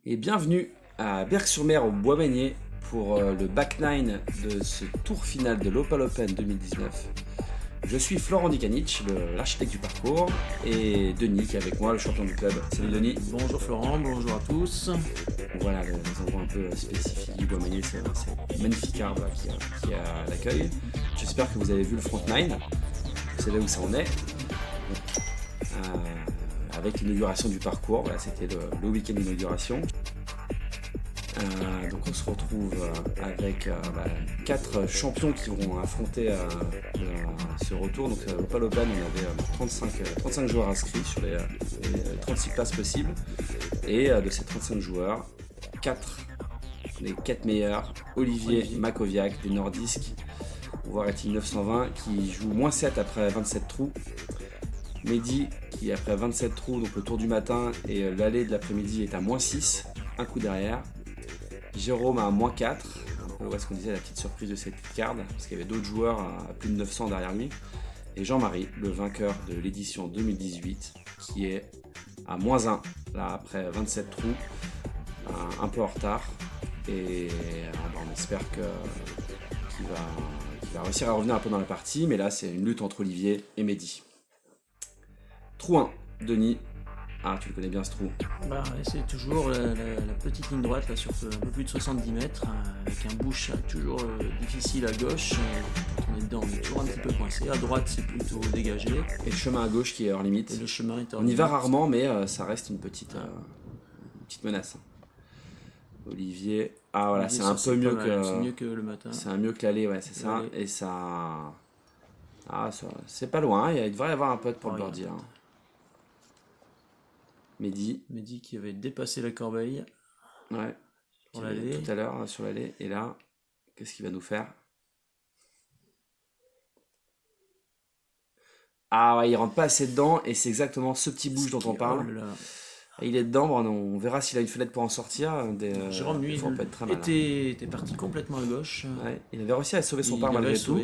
Et bienvenue à Berck-sur-Mer au Bois-Magné pour le back 9 de ce tour final de l'Opal Open 2019. Je suis Florent Dikanic, l'architecte du parcours, et Denis qui est avec moi, le champion du club. Salut Denis. Bonjour Florent, bonjour à tous. Voilà les endroits un peu spécifiques du Bois-Magné, c'est un magnifique arbre qui a l'accueil. J'espère que vous avez vu le front 9, vous savez où ça en est. Avec l'inauguration du parcours, voilà, c'était le week-end d'inauguration. Donc on se retrouve avec 4 champions qui vont affronter ce retour. Donc au Opal Open, on avait 35 joueurs inscrits sur les 36 places possibles. Et de ces 35 joueurs, les 4 meilleurs, Olivier Makoviak des Nordisk, War Rating 920, qui joue -7 après 27 trous. Mehdi qui après 27 trous, donc le tour du matin et l'allée de l'après-midi est à -6, un coup derrière. Jérôme à -4, on voit ce qu'on disait, la petite surprise de cette card, parce qu'il y avait d'autres joueurs à plus de 900 derrière lui. Et Jean-Marie, le vainqueur de l'édition 2018, qui est à -1, là après 27 trous, un peu en retard. Et on espère qu'il va réussir à revenir un peu dans la partie, mais là c'est une lutte entre Olivier et Mehdi. Trou 1, Denis. Ah, tu le connais bien ce trou. C'est toujours la petite ligne droite là, sur un peu plus de 70 mètres, avec un bush toujours difficile à gauche. Quand on est dedans, on est toujours un petit peu coincé. À droite, c'est plutôt dégagé. Et le chemin à gauche qui est hors limite. Et le chemin est hors on y va limite. rarement, mais ça reste une petite menace. Olivier. Ah voilà, Olivier, c'est un peu mieux que. C'est mieux que le matin. C'est un mieux que l'aller, ouais, c'est ça. Et ça. Ah, c'est pas loin, il devrait y avoir un pote pour le birdie. Mehdi qui avait dépassé la corbeille. Ouais. Tout à l'heure sur l'allée. Et là, qu'est-ce qu'il va nous faire? Ah ouais, il rentre pas assez dedans et c'est exactement ce petit bouge dont on parle. Il est dedans, on verra s'il a une fenêtre pour en sortir. Jérôme, lui, était parti complètement à gauche. Ouais, il avait réussi à sauver son par malgré tout.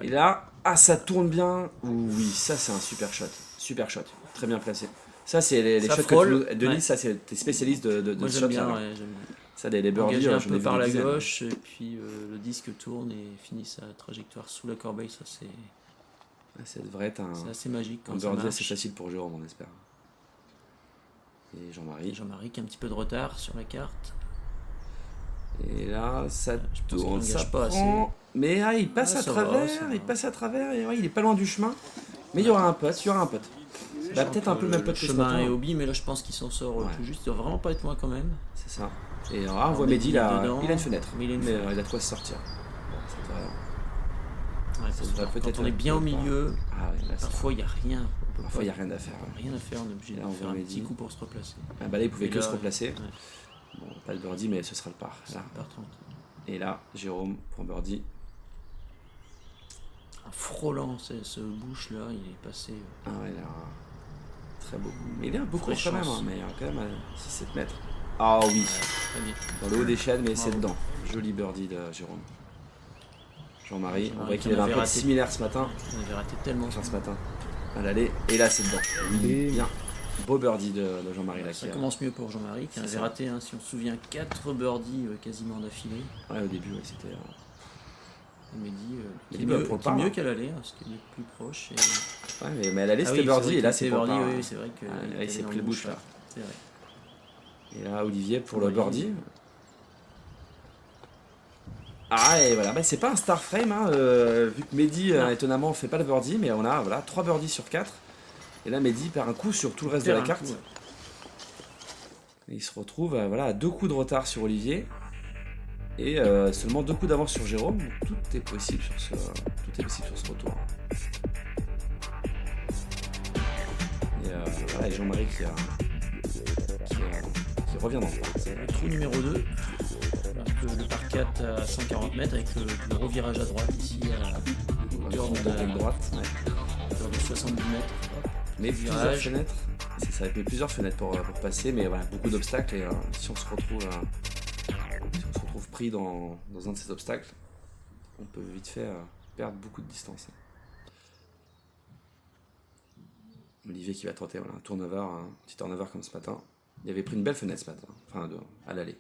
Et là, ça tourne bien. Oui, ça c'est un super shot. Super shot, très bien placé. Ça, c'est les shots que Denis, ça, c'est tes spécialistes de Moi, shots. j'aime bien. Ça, les birdies, un peu par la gauche, et puis le disque tourne et finit sa trajectoire sous la corbeille. Ça, ça devrait être c'est assez magique. Un birdie assez facile pour Jérôme, on espère. Et Jean-Marie. Jean-Marie qui a un petit peu de retard sur la carte. Et là, ça tourne, ça pas prend. assez. Mais il passe à travers, il passe à travers, et il est pas loin du chemin. Mais il y aura un pote, peut-être un peu le même pote que ce matin. Le chemin est hobby, mais là je pense qu'il s'en sort tout juste. Il doit vraiment pas être loin quand même. C'est ça. Et on voit Mehdi, il a une fenêtre. Mais il a de quoi se sortir. Quand on est bien au milieu, parfois il n'y a rien. Parfois il n'y a rien à faire. Rien à faire, on est obligé de faire un petit coup pour se replacer. Là il pouvait que se replacer. Bon, pas le birdie, mais ce sera le par. Et là, Jérôme pour birdie. En frôlant ce bouche là, il est passé. Ah ouais, là, très beau. Mais il est un peu court quand même, mais quand même à 6-7 mètres. Ah oui, dans le haut des chaînes, mais c'est dedans. Joli birdie de Jérôme. Jean-Marie, on voit qu'il avait un peu similaire ce matin. On avait raté tellement ce matin. À l'aller, et là c'est dedans. Oui, bien. Beau birdie de Jean-Marie. Ça commence mieux pour Jean-Marie qui avait raté, si on se souvient, 4 birdies quasiment d'affilée. Ouais, au début, c'était. Mehdi qui est mieux qu'à l'aller, parce qu'il est plus proche. Ouais, mais à l'aller c'était birdie, et là c'est birdie. Oui, c'est vrai il s'est pris le bouche là. C'est vrai. Et là, Olivier pour le birdie. Ah, et voilà, c'est pas un star frame, vu que Mehdi, étonnamment, fait pas le birdie, mais on a 3 birdies sur 4. Et là, Mehdi perd un coup sur tout le reste de la carte. Et il se retrouve à 2 coups de retard sur Olivier. Et seulement 2 coups d'avance sur Jérôme. Donc, tout est possible sur ce retour. Et Jean-Marie qui revient dans le parc. Le trou numéro 2. Le par 4 à 140 mètres avec le revirage à droite ici à hauteur de droite, hauteur de 70 mètres. Mais plusieurs fenêtres. C'est ça, avec plusieurs fenêtres pour passer, mais voilà, beaucoup d'obstacles. Et si on se retrouve pris dans un de ces obstacles, on peut vite fait perdre beaucoup de distance. Olivier qui va tenter un turnover, un petit turnover comme ce matin. Il avait pris une belle fenêtre ce matin, enfin à l'aller.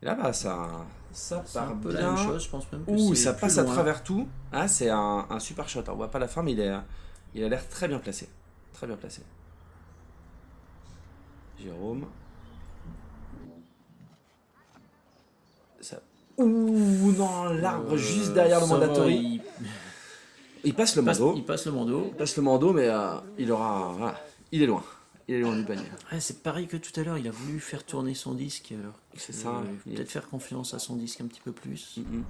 Et là, bah, ça C'est part un peu bien. la même chose, je pense même que Ouh, c'est ça plus passe à loin. travers tout. Ah, c'est un super shot. On voit pas la fin, mais il a l'air très bien placé. Très bien placé. Jérôme. Ça... Ouh, non, l'arbre juste derrière le Ça va, mandatory. Il passe le mando. il passe le mando. Il passe le mando, mais il aura. Voilà. Il est loin. Il est loin du panier. Ouais, c'est pareil que tout à l'heure, il a voulu faire tourner son disque. Alors C'est ça. il faut peut-être faire confiance à son disque un petit peu plus. Mm-mm.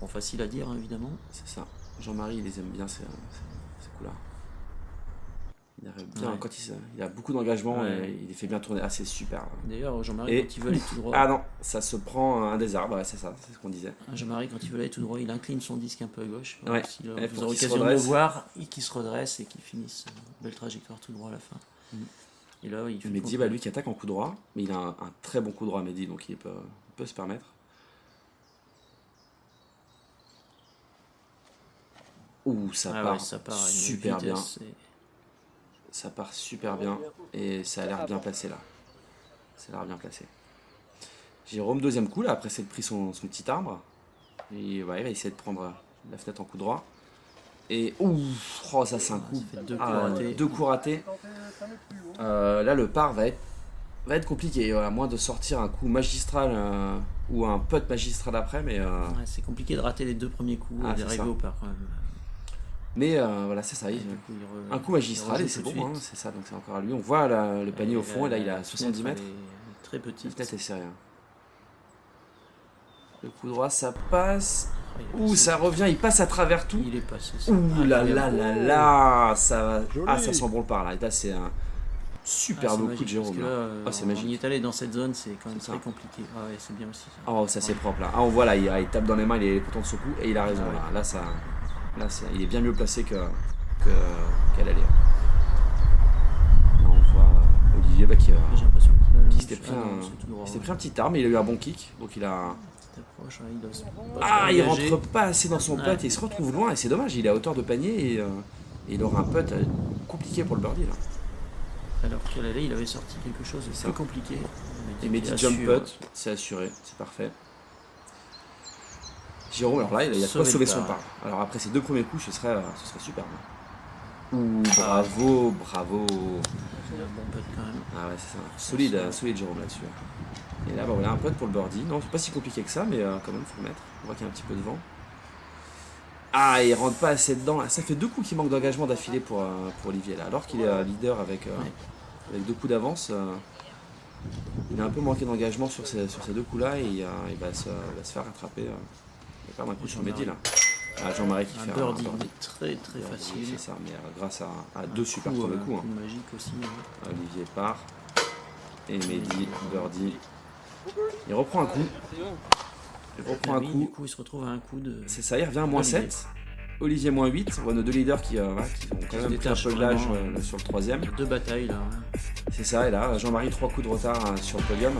Bon, facile à dire, hein, évidemment. C'est ça. Jean-Marie, il les aime bien, ces coups-là. Il arrive bien. Ouais. Quand il a beaucoup d'engagement, Ouais. et il les fait bien tourner. Ah, c'est super. D'ailleurs, Jean-Marie, Et- quand il veut aller tout droit, Ah non, ça se prend un des arbres. Ouais, c'est ça, c'est ce qu'on disait. Jean-Marie, quand il veut aller tout droit, il incline son disque un peu à gauche. Ouais. S'il Ouais, vous pour aurez qu'il se l'occasion de le redresse. voir, et qu'il se redresse et qu'il finisse belle trajectoire tout droit à la fin. Mm. Et là, il fait Mehdi, bah, lui qui attaque en coup droit, mais il a un très bon coup droit, Mehdi, donc il peut se permettre. Ouh, ça Ah part ouais, ça part à une super bien. vitesse, Ça part super bien et ça a l'air bien placé là. Ça a l'air bien placé. Jérôme, deuxième coup là, après s'être pris son petit arbre. Et ouais, il va essayer de prendre la fenêtre en coup droit. Et ouh, oh, ça c'est un coup. Ça fait deux coups Ah, ratés. 2 coups ratés. Là, le par va être compliqué. À moins de sortir un coup magistral ou un putt magistral après, mais. Ouais, c'est compliqué de rater les deux premiers coups Ah, et c'est d'arriver ça. au par quand même. Mais voilà, c'est ça. Et du coup, il Un coup magistral il et c'est rejoue tout bon, de hein, suite. c'est ça, donc c'est encore à lui. On voit le panier au fond et là il a 70 fenêtre, mètres. elle est très La petite. fenêtre est sérieux. Le coup droit ça passe. Ah, il est Ouh, passé. ça revient, il passe à travers tout. Il est passé. ça. Ouh là là Incroyable. là là, ça Joli. ah ça sent bon le par là. Et là c'est un super Ah, c'est beau coup magique, de Jérôme. parce que là. là, Ah, c'est on magique. y est allé dans cette zone, c'est quand même C'est très ça. compliqué. Ah ouais, c'est bien aussi. Ça. Oh ça c'est propre là. Ah on voit là, il tape dans les mains, il est content de ce coup et il a raison Ah, là. ouais. Il est bien mieux placé qu'à l'aller. Là on voit Olivier bah, qui J'ai l'impression qu'il a la s'était même pris, chose. Ah non, un, c'est tout droit, il s'était ouais. pris un petit arme, mais il a eu un bon kick, donc il a. Petite approche, ouais, il doit se pas Ah, trop il engager. rentre pas assez dans son Ouais. putt et il se retrouve loin et c'est dommage, il est à hauteur de panier et il aura un putt compliqué pour le birdie là. Alors qu'à l'aller, il avait sorti quelque chose de C'est plus ça. compliqué. Et Mehdi jump putt, c'est assuré, c'est parfait. Jérôme, alors là, il a de quoi Sauver sauver le son par. par. Alors après ces deux premiers coups, ce serait superbe. Ouh, bravo, bravo. Il a un bon putt quand même. Ah ouais, c'est ça. Solide Jérôme là-dessus. Et là, bah, voilà un putt pour le birdie. Non, c'est pas si compliqué que ça, mais quand même, faut le mettre. On voit qu'il y a un petit peu de vent. Ah, il rentre pas assez dedans. Ça fait deux coups qui manquent d'engagement d'affilée pour Olivier là. Alors qu'il est leader avec 2 coups d'avance. Il a un peu manqué d'engagement sur ces deux coups-là et il va se faire rattraper. Il va perdre un coup sur Mehdi là. Ah, Jean-Marie qui fait Un un birdie, birdie. très très facile. C'est ça, mais grâce à deux super Coup, premiers un coups. coup magique aussi. Ouais. Olivier part. Et Mehdi, birdie. Il reprend un coup. Il reprend un Lui, coup. Du coup, il se retrouve à un coup de. C'est ça, il revient à moins Olivier. 7. Olivier moins 8. On voit nos deux leaders qui ont quand se même pris un détachent peu de l'âge vraiment, sur le troisième. Il y a deux batailles là. Hein. C'est ça, et là, Jean-Marie 3 coups de retard sur le podium.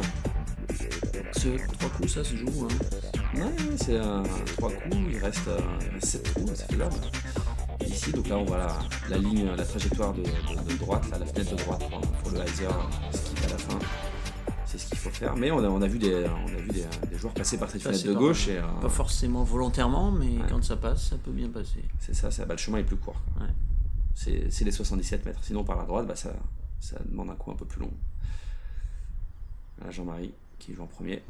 Trois coups, ça se joue. Hein. Ouais, c'est 3 coups, il reste 7 coups, c'est faisable. Ici, donc là, on voit la ligne, la trajectoire de droite, là, la fenêtre de droite pour le hyzer, ce qui est à la fin. C'est ce qu'il faut faire. Mais on a vu des joueurs passer par cette Passer fenêtre de par gauche là. et Pas forcément volontairement, mais Ouais. quand ça passe, ça peut bien passer. c'est ça, bah, le chemin est plus court. Ouais. C'est les 77 mètres. Sinon, par la droite, bah, ça demande un coup un peu plus long. Là, Jean-Marie qui joue en premier.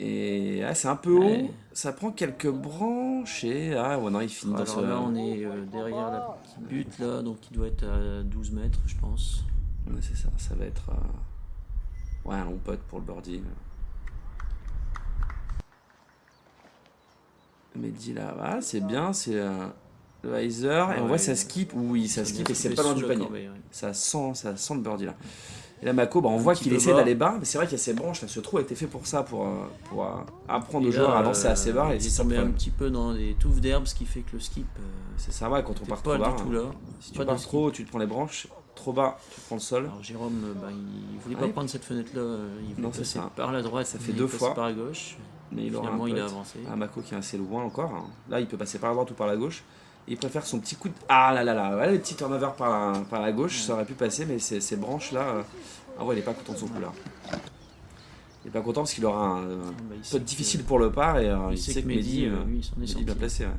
Et c'est un peu haut, Ouais. ça prend quelques branches et ouais, non, il finit dans Alors là, on est derrière la petite butte là, donc il doit être à 12 mètres, je pense. Ouais, c'est ça, ça va être un long putt pour le birdie. Mehdi là, voilà, c'est bien, c'est le hyzer et on voit ça skip, oui, ça skip et c'est pas loin du panier. Ouais. Ça sent le birdie là. Et là, Mako, on voit qu'il peu essaie bas. d'aller bas, mais c'est vrai qu'il y a ces branches là, ce trou a été fait pour ça, pour apprendre aux Et joueurs là, à lancer assez bas et il c'est est ça le tombé un problème. petit peu dans des touffes d'herbe, ce qui fait que le skip. C'est ça, ouais, quand on t'es part pas trop bas. du tout là. Si tu Pas de pars skip. trop, tu te prends les branches, trop bas, tu te prends le sol. Alors Jérôme, il voulait pas Ouais. prendre cette fenêtre là, il voulait Non, c'est passer ça. par la droite, Ça fait il deux est passé fois. par la gauche. Mais il aura Finalement, un il a putt. avancé. Mako qui est assez loin encore. Là, il peut passer par la droite ou par la gauche. Il préfère son petit coup de... Ah là là là, voilà le petit turnover par la gauche, ça aurait pu passer, mais ces branches là... Ah ouais, il est pas content de son coup là. Il est pas content parce qu'il aura un peu difficile pour le par et il sait que Mehdi, lui, il s'en est Mehdi sorti. bien placé. Ouais.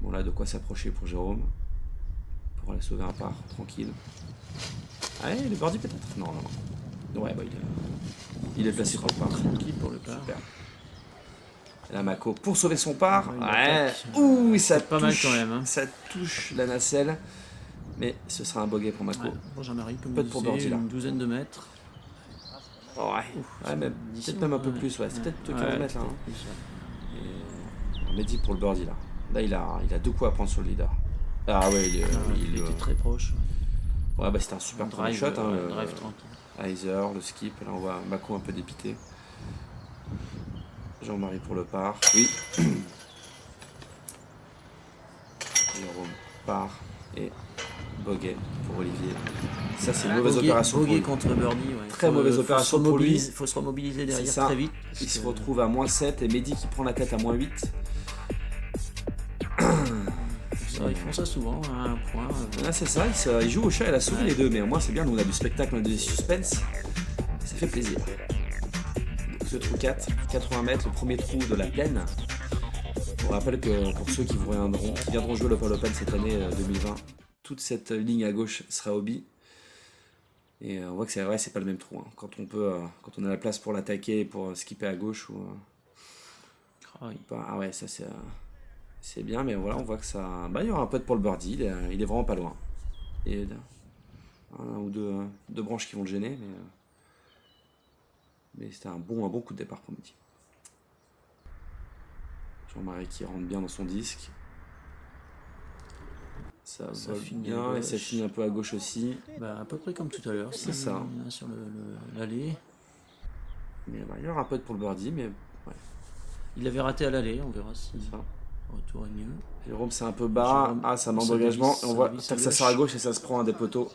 Bon là, de quoi s'approcher pour Jérôme. Pour aller sauver un par, tranquille. Allez, le birdie peut-être. Non, non, non. Ouais, bah il est placé pour le par. Tranquille pour le par. Super. Et là, Mako pour sauver son par. Ouais, ouh, ça touche, pas mal quand même. Hein. Ça touche la nacelle. Mais ce sera un bogey pour Mako. Ouais, bon, Jean-Marie, comme Peut-être pour birdie là. Une douzaine de mètres. Oh, ouais, mais peut-être même un peu plus. Ouais, c'est peut-être 15 mètres là. Hein. Et... Mehdi pour le birdie là. Là, il a 2 coups à prendre sur le leader. Ah ouais, il était très proche. Ouais, bah c'était un super drive, shot. Hein, le drive tranquille. Heiser, le skip. Et là, on voit Mako un peu dépité. Jean-Marie pour le par. Oui. Jérôme par. Et bogey pour Olivier. Ça, c'est une mauvaise opération pour lui. Contre birdie, ouais. Très mauvaise opération pour lui. Il faut se remobiliser derrière très vite. Il se retrouve à moins 7 et Mehdi qui prend la tête à moins 8. Ils font ça souvent, à un point. Là, c'est ça, il joue au chat et à la souris les deux, mais au moins c'est bien, nous on a du spectacle, on a du suspense. Ça fait plaisir. Donc, ce trou 4, 80 mètres, le premier trou de la plaine. On rappelle que pour ceux qui viendront jouer l'Open Open cette année 2020, toute cette ligne à gauche sera hobby. Et on voit que c'est pas le même trou. Hein. Quand on a la place pour l'attaquer et pour skipper à gauche ou. Ah ouais, ça c'est bien, mais voilà, on voit que ça. Bah, il y aura un putt pour le birdie, il est vraiment pas loin. Et un ou deux branches qui vont le gêner, mais c'était un bon coup de départ pour Mehdi. Jean-Marie qui rentre bien dans son disque. Ça finit bien et ça finit un peu à gauche aussi. Bah, à peu près comme tout à l'heure. C'est ça. Sur l'allée. Mais bah, il y aura un putt pour le birdie, mais ouais. Il avait raté à l'allée, on verra si le retour est mieux. Jérôme c'est un peu bas, ça manque d'engagement. On voit que ça sort à gauche et ça se prend à des poteaux.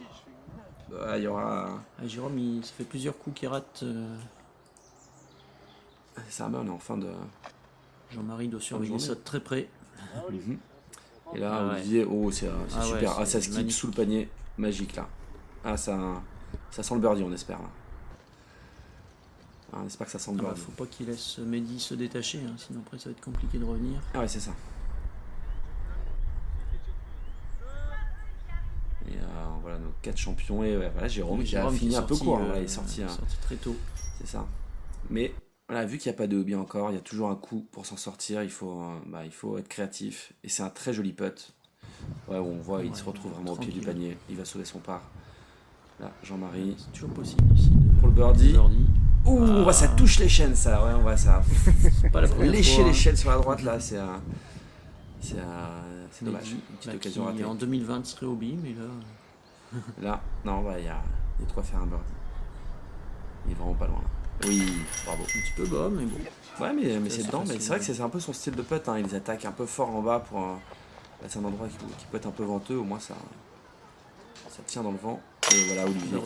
Il y aura. Jérôme, ça fait plusieurs coups qu'il rate. Ça on est en fin de. Jean-Marie doit surveiller ça de très près. Et là, Olivier, c'est super. Ça skip magnifique. Sous le panier, magique là. Ça sent le birdie, on espère là. On espère que ça sent le birdie. Faut pas qu'il laisse Mehdi se détacher, hein, sinon après ça va être compliqué de revenir. Ah ouais, c'est ça. Et voilà nos 4 champions. Et voilà, Jérôme qui a fini un peu court. Voilà, il est sorti très tôt. C'est ça. Mais voilà, vu qu'il n'y a pas de hobby encore, il y a toujours un coup pour s'en sortir. Il faut être créatif. Et c'est un très joli putt. Ouais, on voit, il se retrouve vraiment au pied du panier. Il va sauver son par. Là, Jean-Marie. C'est toujours possible ici. Pour le birdie. Ouh, ça touche les chaînes, ça. Ouais, on voit ça. Pas la lécher les chaînes sur la droite, là, c'est dommage. Une petite occasion ratée. En 2020, serait hobby, mais là. Là, non, il y a de quoi faire un birdie. Il est vraiment pas loin, là. Oui, bravo. Un petit peu bas, mais bon. Ouais, mais c'est dedans. Mais c'est vrai que c'est un peu son style de putt. Hein. Il les attaque un peu fort en bas pour. C'est un endroit qui peut être un peu venteux. Au moins, ça tient dans le vent. Et voilà, Olivier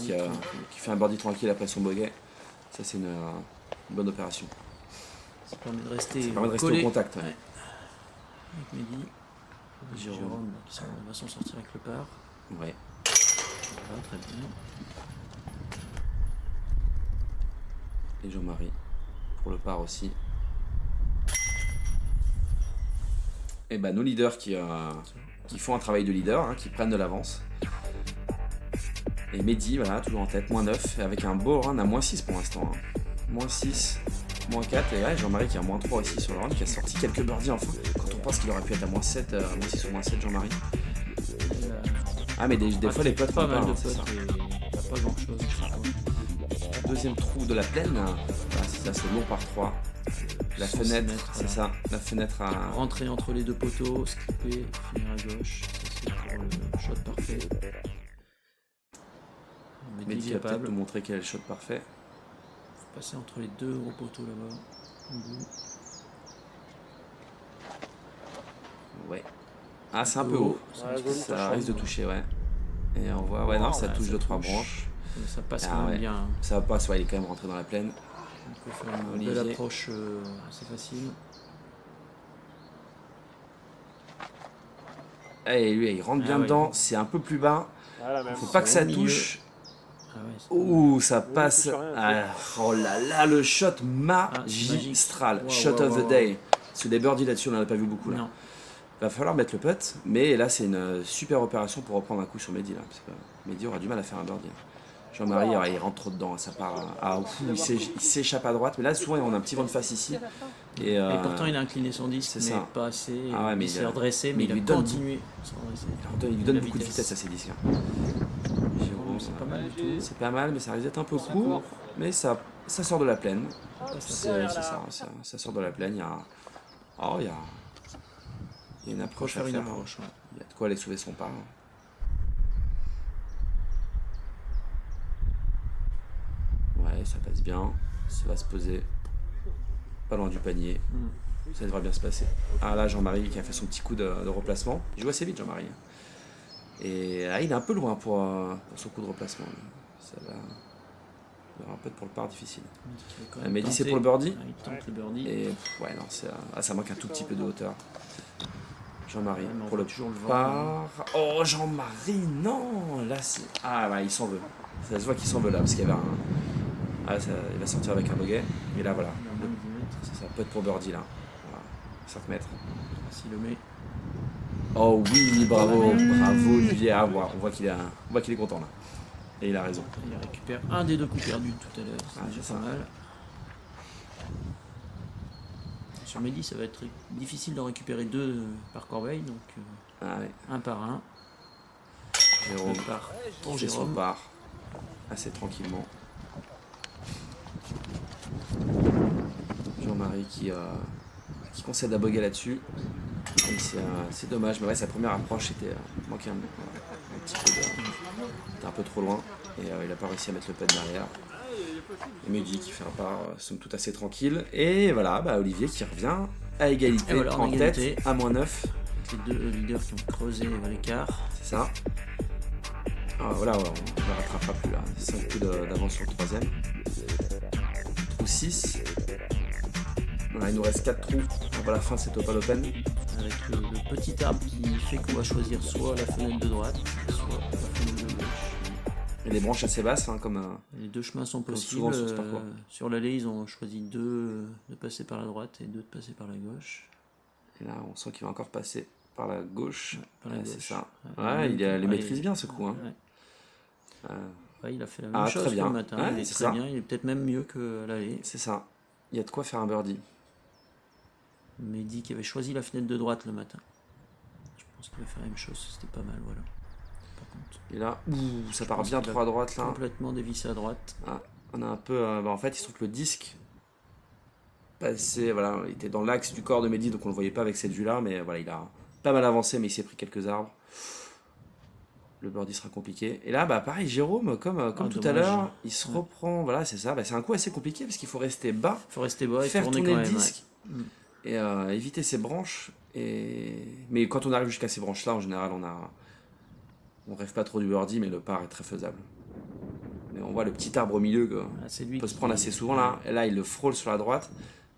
qui fait un birdie tranquille après son bogey. Ça, c'est une bonne opération. Ça permet de rester au contact. Ouais. Avec Mehdi. Jérôme qui va s'en sortir avec le par. Ouais. Voilà, très bien. Et Jean-Marie pour le par aussi. Et nos leaders qui font un travail de leader, hein, qui prennent de l'avance. Et Mehdi, voilà, toujours en tête, moins 9, avec un beau run à moins 6 pour l'instant. Hein. Moins 6, moins 4, et Jean-Marie qui est à moins 3 aussi sur le run, qui a sorti quelques birdies enfin. Quand on pense qu'il aurait pu être à moins 7, moins 6 ou moins 7, Jean-Marie. Mais des fois les potes pas mal de c'est ça. Il n'y a pas grand chose. Deuxième trou de la plaine, c'est ça, c'est long par 3. La fenêtre, c'est ça, la fenêtre à. Rentrer entre les deux poteaux, skipper, finir à gauche, ça c'est pour le shot parfait. Mehdi va peut-être nous montrer quel est le shot parfait. Faut passer entre les deux gros poteaux là-bas. Ouais. C'est un peu haut. Ça risque de toucher, ouais. Et on voit, non, ça touche 2-3 branches. Ça passe quand même bien. Ça passe, il est quand même rentré dans la plaine. On peut faire une belle approche assez facile. Et lui, il rentre bien ouais. dedans. C'est un peu plus bas. Voilà, même. Faut pas que ça Au milieu. touche. Ah ouais, c'est Ouh, ça Oui, passe. touche rien, Ah, oh là là, le shot c'est magistral. magique. Shot Wow, of wow, the day. Parce que des birdies là-dessus, on n'en a pas vu beaucoup là. Non. Va falloir mettre le putt, mais là c'est une super opération pour reprendre un coup sur Mehdi là. Parce que Mehdi aura du mal à faire un birdie. Jean-Marie, il rentre trop dedans, ça part. Il s'échappe à droite, mais là souvent on a un petit vent de face ici. Et pourtant, il a incliné son disque, c'est mais ça. pas assez. Ah ouais, mais il il s'est a- redressé, mais mais il il lui a donne continué à se redresser. il lui donne La beaucoup de vitesse. vitesse à ses disques. Jérôme, c'est pas mal du tout. C'est pas mal, mais ça risque d'être un peu court. Mais ça sort de la plaine. Ça Ça sort de la plaine. Il y a une faut approche à faire une faire. approche. Ouais. Il y a de quoi aller sauver son par. Ouais, ça passe bien. Ça va se poser pas loin du panier. Ça devrait bien se passer. Ah là, Jean-Marie qui a fait son petit coup de replacement. Il joue assez vite, Jean-Marie. Et il est un peu loin pour son coup de replacement. Ça va. Il y aura un peu pour le par difficile. Mehdi, c'est pour le birdie. Ah, il tente le birdie. Et ouais, non, ça manque un tout petit peu de hauteur. Jean-Marie Ouais, mais on pour le voit toujours le vent. par. Oh, Jean-Marie, non. Là, c'est. Ah ouais, il s'en veut. Ça se voit qu'il s'en veut là, parce qu'il y avait un. Ah, il va sortir avec un bogey. Et là, voilà. Il a moins de 10 mètres. Ça peut être pour birdie là. Voilà. 5 mètres. S'il le met. Oh oui, bravo, bravo Olivier. Ah, on voit qu'il est content là. Et il a raison. Il récupère un des deux coups perdus tout à l'heure. C'est Ah, déjà c'est pas ça. mal. Sur Mehdi, ça va être difficile d'en récupérer deux par corbeille, donc Ah ouais, un par un. Jérôme Deux par pour fait son Jérôme. part assez tranquillement. Jean-Marie qui concède à bogey là-dessus. Et c'est dommage, mais ouais, sa première approche manquait un petit peu était un peu trop loin. Et il n'a pas réussi à mettre le pad derrière. Et Mehdi qui fait un part, somme toute assez tranquille. Et voilà, Olivier qui revient à égalité, Et voilà, en en égalité. tête, à -9. Les deux leaders qui ont creusé l'écart. C'est ça. Ah, voilà, ouais, on ne le rattrapera plus là. 5 coups d'avance sur le troisième. Trou 6. Voilà, il nous reste 4 trous avant la fin de cette Opal Open. Avec le petit arbre qui fait qu'on va choisir soit la fenêtre de droite, soit la fenêtre de gauche. Et des branches assez basses, hein, comme. Les deux chemins sont Comme possibles. souvent sur ce parcours. Sur l'allée, ils ont choisi deux de passer par la droite et deux de passer par la gauche. Et là, on sent qu'il va encore passer par la gauche. Par la Ouais, gauche. c'est ça. Ouais, Ouais, il les ouais, maîtrise bien ce coup. Hein. ouais. Ouais, il a fait la même Ah, chose très que bien. le matin. Ouais, il est c'est très ça. bien. Il est peut-être même mieux que à l'allée. C'est ça. Il y a de quoi faire un birdie. Mehdi qui avait choisi la fenêtre de droite le matin. Je pense qu'il va faire la même chose. C'était pas mal, voilà. Par contre, Et là, ça part pense bien qu'il a trop à droite là. complètement dévissé à droite. Ah, on a un peu. En fait, il se trouve que le disque passé, voilà, il était dans l'axe du corps de Mehdi, donc on le voyait pas avec cette vue-là, mais voilà, il a pas mal avancé, mais il s'est pris quelques arbres. Le birdie sera compliqué. Et là, pareil, Jérôme, comme tout à dommage. l'heure, il se reprend. Voilà, c'est ça. C'est un coup assez compliqué parce qu'il faut rester bas, Il faut rester bas et faire tourner tourner quand le même. disque ouais. et éviter ses branches. Mais quand on arrive jusqu'à ces branches-là, en général, on rêve pas trop du birdie, mais le par est très faisable. Mais on voit le petit arbre au milieu que Ah, c'est lui peut se qui- prendre assez souvent là. Et là, il le frôle sur la droite,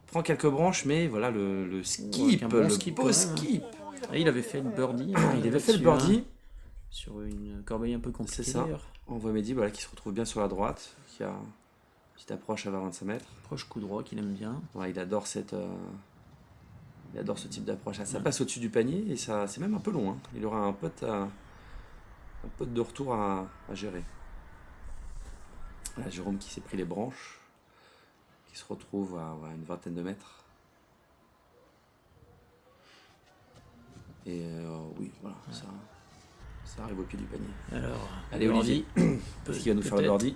prend quelques branches, mais voilà le skip, un bon le skip beau quand même, skip. Ah, il avait fait le birdie. Il avait fait le là-dessus, birdie. hein, sur une corbeille un peu compliquée C'est ça. d'ailleurs. On voit Mehdi qui se retrouve bien sur la droite, qui a une petite approche à 25 mètres. Proche coup droit qu'il aime bien. Ouais, il adore ce type d'approche. Ça passe au-dessus du panier et ça, c'est même un peu long. Hein. Il aura un pote de retour à gérer. Voilà, Jérôme qui s'est pris les branches, qui se retrouve à une vingtaine de mètres. Et oui, voilà, ça arrive au pied du panier. Alors, Allez, le Olivier, birdie, est-ce qu'il va nous faire le peut-être. birdie?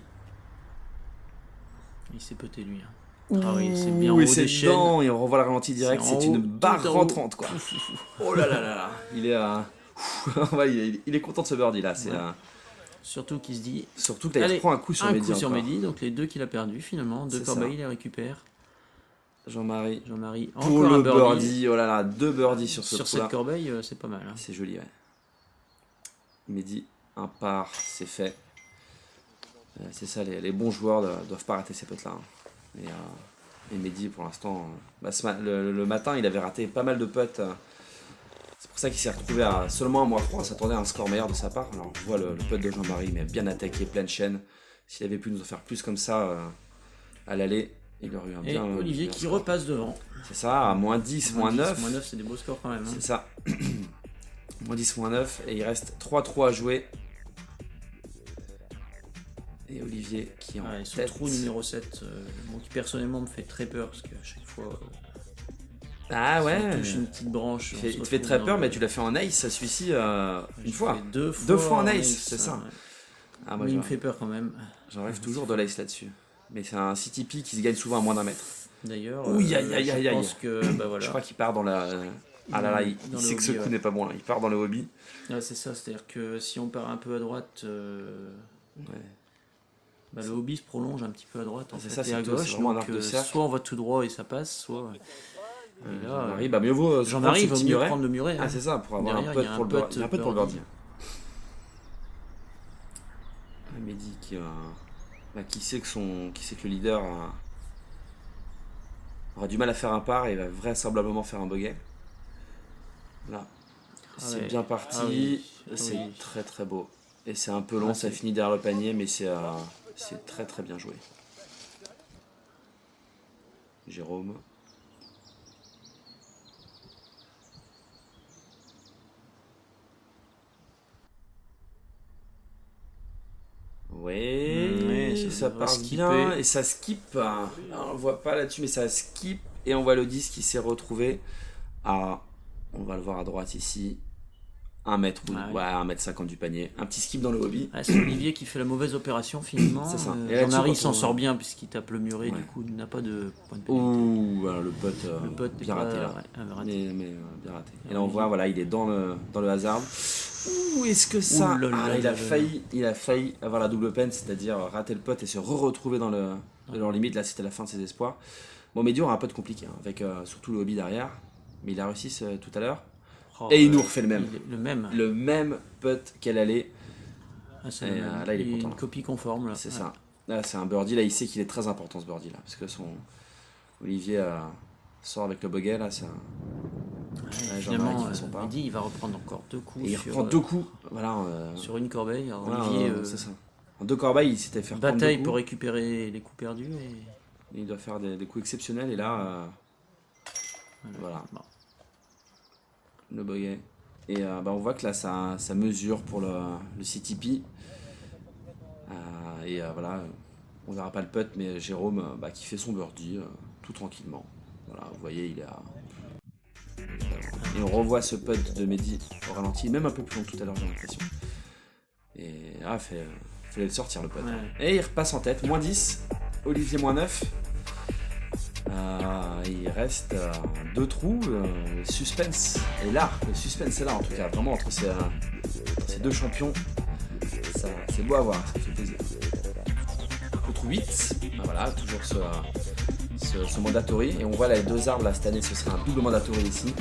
Il s'est pété lui. Hein. Ah oui, c'est bien en haut et c'est des chaînes. dedans, et on revoit le ralenti direct, C'est en c'est haut, une barre tout en haut. rentrante quoi. Oh là là là là, il est ouais, il est content de ce birdie là. C'est Ouais. Surtout qu'il se dit surtout que là, il allez, prend un coup sur un Mehdi coup sur encore. Mehdi, donc les deux qu'il a perdus finalement. Deux C'est corbeilles, ça. il les récupère. Jean-Marie Jean-Marie, pour encore le un birdie. birdie. Oh là là, 2 birdies sur ce Sur coup-là. cette corbeille, c'est pas mal. Hein. C'est joli, ouais. Mehdi, un par, c'est fait. C'est ça, les bons joueurs doivent pas rater ces potes-là. Hein. Et Mehdi, pour l'instant, le matin, il avait raté pas mal de putts. pour ça qu'il s'est retrouvé à seulement un -3, on s'attendait à un score meilleur de sa part. Alors on voit le putt de Jean-Marie, mais bien attaqué, pleine chaîne. S'il avait pu nous en faire plus comme ça à l'aller, il aurait eu un Et bien. Olivier qui repasse devant. C'est ça, à -10, -9. -9, c'est des beaux scores quand même. Hein. C'est ça. -10, -9, et il reste 3-3 à jouer. Et Olivier qui en Ce tête. trou numéro 7, qui personnellement me fait très peur parce qu'à chaque fois. Ah si ouais. on touche une petite branche. Il te fait très peur, mais tu l'as fait en ace, celui-ci, une fois. Deux fois en ace, c'est ça. Ouais. Ah, moi, Mais il me fait peur quand même. j'en rêve toujours de l'ace là-dessus. Mais c'est un CTP qui se gagne souvent à moins d'1 mètre. D'ailleurs, Ouh, aïe, aïe, aïe, je aïe. pense que voilà. Je crois qu'il part dans la. Ah là là, il Dans le sait que ce hobby, coup ouais. n'est pas bon là. Il part dans le hobby. Ouais, c'est ça, c'est-à-dire que si on part un peu à droite, Ouais. le hobby se prolonge un petit peu à droite en C'est fait, ça, et c'est à tout, gauche. c'est vraiment un Donc, arc de cercle. soit on va tout droit et ça passe, soit. Et là, Jean-Marie, mieux vaut. Jean-Marie, il prendre vaut ce mieux muret. prendre le muret. Ah, hein. c'est ça, pour avoir Derrière, un il y putt a pour un le birdie. putt Il y a un putt pour le birdie. birdie. Mehdi qui sait que le leader aura du mal à faire un par et il va vraisemblablement faire un bogey. Là, c'est ouais. bien parti. Ah oui. C'est Oui. très très beau. Et c'est un peu long, Ah, ça c'est- finit derrière le panier, mais c'est très très bien joué. Jérôme. Ouais, ça ça va passe skipper. bien et ça skip. Alors, on le voit pas là-dessus, mais ça skip et on voit le 10 qui s'est retrouvé à, on va le voir à droite ici, 1 mètre ou Ah oui. ouais, 1,50 m du panier. Un petit skip dans le hobby. Ah, c'est Olivier qui fait la mauvaise opération finalement. C'est ça. Et là-dessus, Jean-Marie quand s'en on- sort bien puisqu'il tape le muret, Ouais. du coup il n'a pas de point de pénalité. Ouh, voilà, le putt, Le pote bien raté là. raté. Mais bien raté. Et Ah là on oui. voit, voilà, il est dans le hasard. Ouh, est-ce que ça. Ouh là là Ah, là il a là failli avoir la double peine, c'est-à-dire rater le putt et se retrouver dans leur limite. Là, c'était la fin de ses espoirs. Bon, Mehdi aura un putt compliqué, hein, avec surtout le hobby derrière. Mais il a réussi tout à l'heure. Oh, Et il nous refait le même. Le même. Le même putt qu'elle allait. Ah, c'est Et, le même. là, il est content, Une là. copie conforme. Là. C'est Ouais. ça. Là, c'est un birdie. Là, il sait qu'il est très important ce birdie là. Parce que Olivier sort avec le bogey. Là, c'est un. Ouais, Ouais, Jean-Marie finalement, qui fait son pas. Mehdi, il va reprendre encore 2 coups Et il sur, reprend 2 coups. Voilà. sur une corbeille. Alors, Voilà, Olivier, c'est ça. En 2 corbeilles, il s'était fait reprendre 2 bataille coups. pour récupérer les coups perdus. Et... Il doit faire des coups exceptionnels. Et là, voilà. Bon. Le bogey. Et on voit que là, ça mesure pour le CTP. Voilà, on verra pas le putt, mais Jérôme qui fait son birdie tout tranquillement. Voilà, vous voyez, il est à. Et on revoit ce putt de Mehdi au ralenti, même un peu plus long que tout à l'heure, j'ai l'impression. Et fallait le sortir le putt. Ouais. Et il repasse en tête, -10, Olivier -9. Il reste 2 trous, le suspense est là, en tout cas, vraiment entre ces 2 champions, c'est beau à voir, ça fait plaisir. Le trou 8, voilà, toujours ce mandatory, et on voit là, les 2 arbres là cette année, ce sera un double mandatory ici.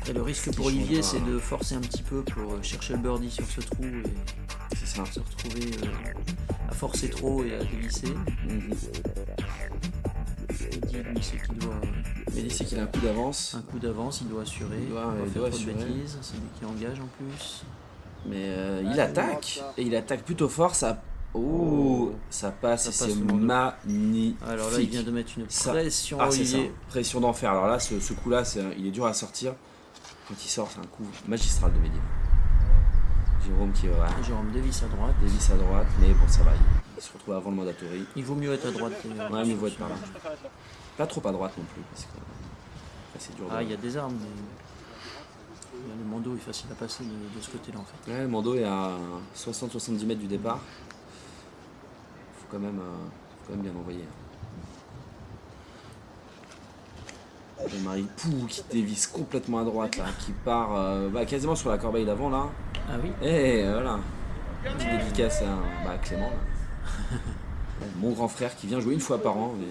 Et le risque pour Olivier, c'est de forcer un petit peu pour chercher le birdie sur ce trou et C'est ça. se retrouver à forcer trop et à dévisser. Mhm. Mehdi, c'est qu'il doit Mais il sait qu'il a un coup d'avance, un coup d'avance, il doit assurer, Il doit- pas il faire doit trop de assurer. bêtises, c'est lui qui engage en plus. mais il attaque, et il attaque plutôt fort, ça passe, Ça et c'est passe le bandeau. magnifique. Alors là, il vient de mettre une Ça- pression à Ah, c'est ça, Olivier. pression d'enfer. Alors là, ce coup-là, il est dur à sortir. Quand il sort, c'est un coup magistral de Mehdi. Jérôme qui Jérôme dévisse à droite. dévisse à droite, mais bon, ça va. Il se retrouve avant le mandatory. Il vaut mieux être à droite. d'ailleurs. Ouais, mais il faut être par là. Pas trop à droite non plus, parce que après, c'est dur. Ah, il y a des armes, mais le Mando est facile à passer de ce côté-là en fait. Ouais, le Mando est à 60-70 mètres du départ. Faut quand même bien envoyer. Jean-Marie Pou qui dévisse complètement à droite là, qui part quasiment sur la corbeille d'avant là. Ah oui. Et voilà, petite dédicace à Clément, là. Mon grand frère qui vient jouer une fois par an, mais,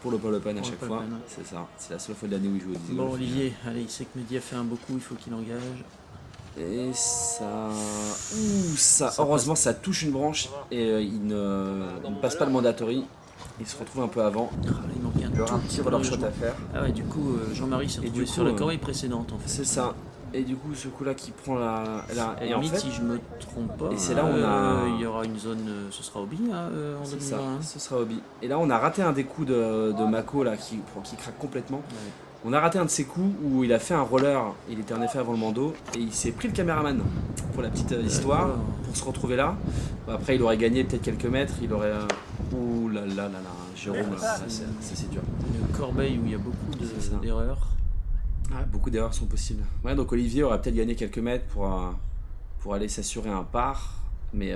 pour le Paul Open à Pour le chaque Paul fois. Open, ouais. C'est ça, c'est la seule fois de l'année où il joue au disc Bon golf. Olivier, allez, il sait que Mehdi a fait un beau coup, il faut qu'il engage. Et ça, Ça heureusement ça touche une branche et il ne passe pas le mandatory. Ils se retrouvent un peu avant. Ah, là, il manquait un Il leur a un tout petit peu roller de shot jambes. à faire. Ah ouais, du coup, Jean-Marie s'est Et retrouvé du sur coup, la corbeille précédente en fait. C'est ça. Et du coup, ce coup-là qui prend Et en limite, fait, si je me trompe pas, et c'est là où on a- il y aura une zone, ce sera hobby hein, en c'est ça, 2020. ce sera hobby. Et là, on a raté un des coups de Mako là, qui craque complètement. Ouais. On a raté un de ses coups où il a fait un roller, il était en effet avant le bandeau, et il s'est pris le caméraman pour la petite histoire, D'accord. pour se retrouver là. Bon, après, il aurait gagné peut-être quelques mètres, il aurait. Ouh là là là là, Jérôme, là, c'est dur. Une corbeille où il y a beaucoup C'est ça. d'erreurs. Ah, beaucoup d'erreurs sont possibles. Ouais, donc Olivier aurait peut-être gagné quelques mètres pour aller s'assurer un par, mais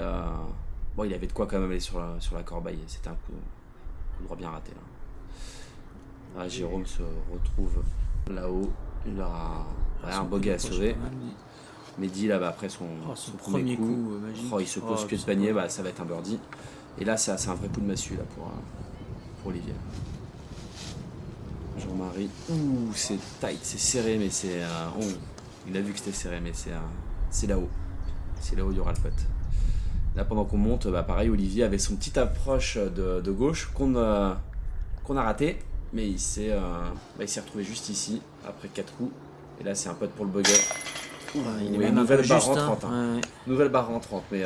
bon, il avait de quoi quand même aller sur la corbeille. C'était un coup droit bien raté là. Ah, Jérôme se retrouve là-haut. Il aura un bogey à sauver. Mehdi là, après son premier coup, magique. il se pose pied de panier, ça va être un birdie. Et là, c'est un vrai coup de massue là pour Olivier. Jean-Marie, ouh, c'est tight, c'est serré, mais c'est. Il a vu que c'était serré, mais c'est là-haut. C'est là où il y aura le putt. Là, pendant qu'on monte, pareil, Olivier avait son petite approche de gauche qu'on a raté, mais il s'est retrouvé juste ici, après 4 coups. Et là, c'est un putt pour le bogey. Il est Oui, même nouvelle barre en juste, 30. hein. Ouais. Nouvelle barre en 30, mais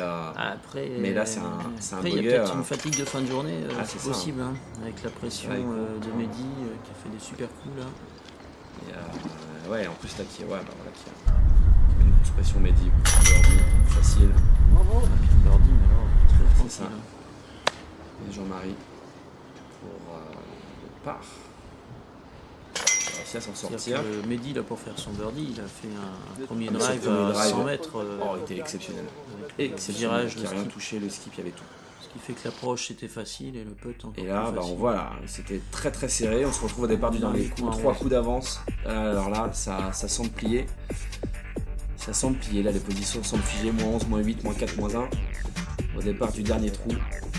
Mais là, c'est un après, il y a bogey. peut-être une fatigue de fin de journée, c'est c'est ça. possible, hein, avec la pression Ouais, de Mehdi qui a fait des super coups là. Et, ouais, en plus, là, qui a une grosse pression Mehdi, birdie, facile. Et puis le birdie, mais alors très C'est ça. tranquille. Hein. Et Jean-Marie pour le par. Il a réussi à s'en sortir. C'est-à-dire que Mehdi, là, pour faire son birdie, il a fait un premier Son drive premier à drive. 100 mètres. Oh, il était exceptionnel. Avec le virage, Qui le a rien skip. touché, le skip, il y avait tout. Ce qui fait que l'approche c'était facile et le putt encore Et là, plus facile. on voit là, c'était très très serré. On se retrouve au départ du Dans dernier les coup, coins 3 rouges. coups d'avance. Alors là, ça semble plier. Ça semble plier. Là, les positions semblent figer. Moins 11, moins 8, moins 4, moins 1. Au départ du dernier trou.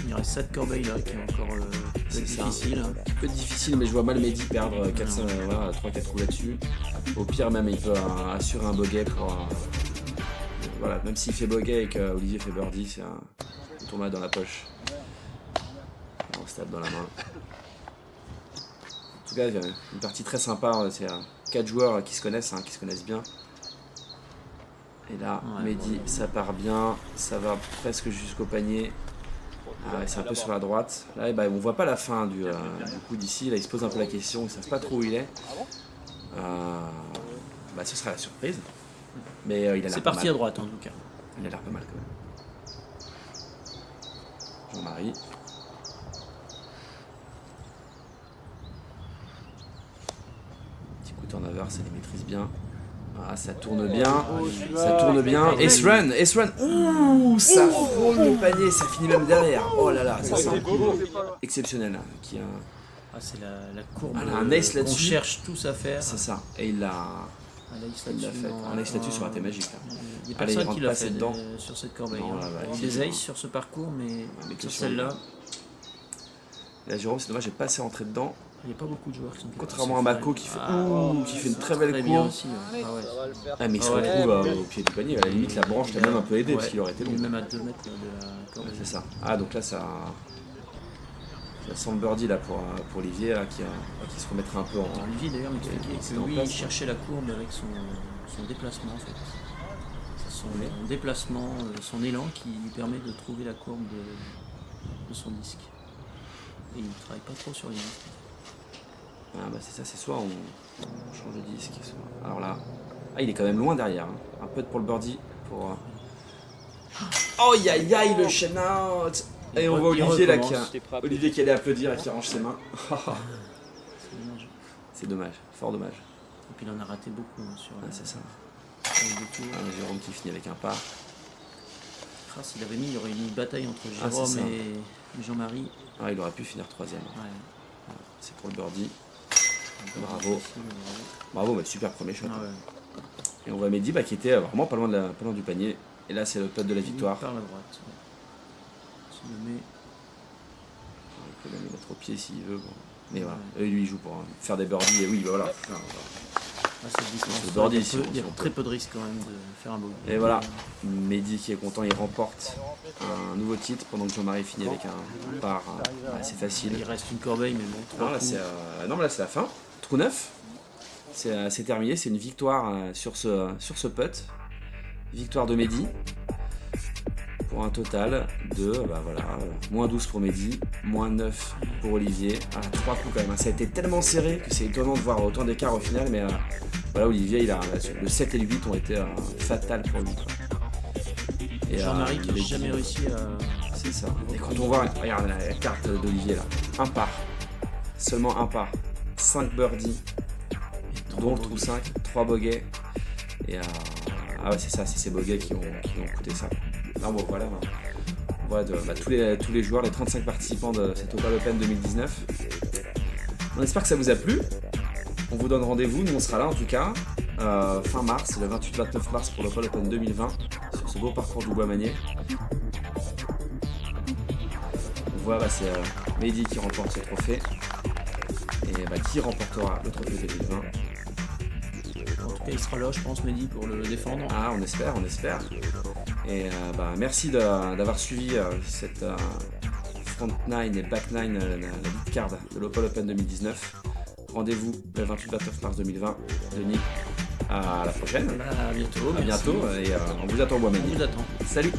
Il reste cette corbeille là qui est encore C'est ça. difficile. Un peu difficile, mais je vois mal Mehdi perdre 3-4 coups là-dessus. Au pire, même, il peut assurer un bogey pour. Voilà, même s'il fait bogey et qu'Olivier fait birdie, c'est un tournoi dans la poche. On se tape dans la main. En tout cas, une partie très sympa. C'est 4 joueurs qui se connaissent bien. Et là, Ouais, Mehdi, ça part bien, ça va presque jusqu'au panier. Ah ouais, c'est un peu sur la droite. Là, on voit pas la fin du coup d'ici. Là, il se pose un peu la question, ils ne savent pas trop où il est. Ce sera la surprise. Mais il a l'air C'est pas parti mal. à droite en tout cas. Il a l'air pas mal quand même. Jean-Marie. Petit coup turnover, ça les maîtrise bien. Ah, ça tourne bien. Ça tourne bien. Ace run. Ouh, ça frôle le panier, ça finit même derrière. Oh là là, ça c'est un coup exceptionnel. Qui a... C'est la courbe un ace qu'on là-dessus. cherche tous à faire. C'est ça. Et il l'a Il l'a fait. Un ace là-dessus, ça aurait été magique. Là. Il n'y a Allez, il personne rentre qui l'a pas fait dedans. sur cette corbeille. Non, hein. là, Il y a eu des aces sur ce parcours, mais que sur sur celle-là, Là, Jérôme, c'est dommage, j'ai pas assez rentré dedans. il n'y a pas beaucoup de joueurs qui sont Contrairement à Mako qui fait, qui fait une très belle bien course. aussi. Ouais. Ah ouais. Ah, mais il se Ouais. retrouve au pied du panier. À la limite, la branche l'a même un peu aidé parce qu'il aurait été Il long. est même à 2 mètres de la corbeille. C'est ça. Ah, donc là, ça sent le birdie là, pour Olivier là, qui se remettra un peu en. Alors, Olivier d'ailleurs m'expliquait c'est que en oui, place, il cherchait la courbe avec son déplacement en fait. C'est son déplacement, son élan qui lui permet de trouver la courbe de son disque. Et il ne travaille pas trop sur les disques. Ah, c'est ça, c'est soit on change de disque. Alors là, il est quand même loin derrière. Hein. Un peu pour le birdie. Oh, aïe aïe, le chain out. Et on voit Olivier qui allait applaudir et qui range ses mains. C'est dommage. C'est dommage, fort dommage. Et puis il en a raté beaucoup hein, sur C'est ça. sur le détour. Jérôme qui finit avec un par. S'il avait mis, il y aurait eu une bataille entre Ah, c'est Jérôme ça. et Jean-Marie. Ah, il aurait pu finir 3ème. Ouais. C'est pour le birdie. Bravo. Facile, Bravo, mais super premier shot. Ah ouais. Et on voit Mehdi qui était vraiment pas loin du panier. Et là, c'est le putt de la victoire. Par la droite. Ouais. S'il le met. Il peut même mettre au pied s'il veut. Bon. Mais voilà, lui il joue pour faire des birdies. Et oui, voilà. cette distance, Le birdie, il y a si on très peu de risques quand même de faire un bogey. Et voilà, Mehdi qui est content, il remporte un nouveau titre pendant que Jean-Marie finit avec un par assez facile. Il reste une corbeille, mais bon, Non, 3 là coups. c'est non, mais là c'est la fin. Trou 9, c'est terminé, c'est une victoire sur ce putt. Victoire de Mehdi. Pour un total de moins 12 pour Mehdi, moins 9 pour Olivier. 3 coups quand même. Ça a été tellement serré que c'est étonnant de voir autant d'écart au final, mais voilà, Olivier, le 7 et le 8 ont été fatales pour lui. Et Jean-Marie qui n'a jamais réussi à. C'est ça. Et quand on voit, regarde la carte d'Olivier là, un par, seulement un par, 5 birdies, dont le trou 5, 3 bogeys. Et ouais, c'est ça, c'est ces bogeys qui ont coûté ça. Là, bon, voilà, on voit tous les joueurs, les 35 participants de cette Opal Open 2019. On espère que ça vous a plu. On vous donne rendez-vous, nous on sera là en tout cas, fin mars, le 28-29 mars pour l'Opal Open 2020, sur ce beau parcours du Bois-Magné. On voit, c'est Mehdi qui remporte ce trophée. Et qui remportera le trophée 2020. En tout cas, il sera là, je pense, Mehdi, pour le défendre. Ah, on espère. Et merci d'avoir suivi cette front 9 et back 9, la lead card de l'Opal Open 2019. Rendez-vous le 28-29 mars 2020. Denis, à la prochaine. À bientôt. À bientôt et on vous attend au Bois-Magné. On vous attend. Salut.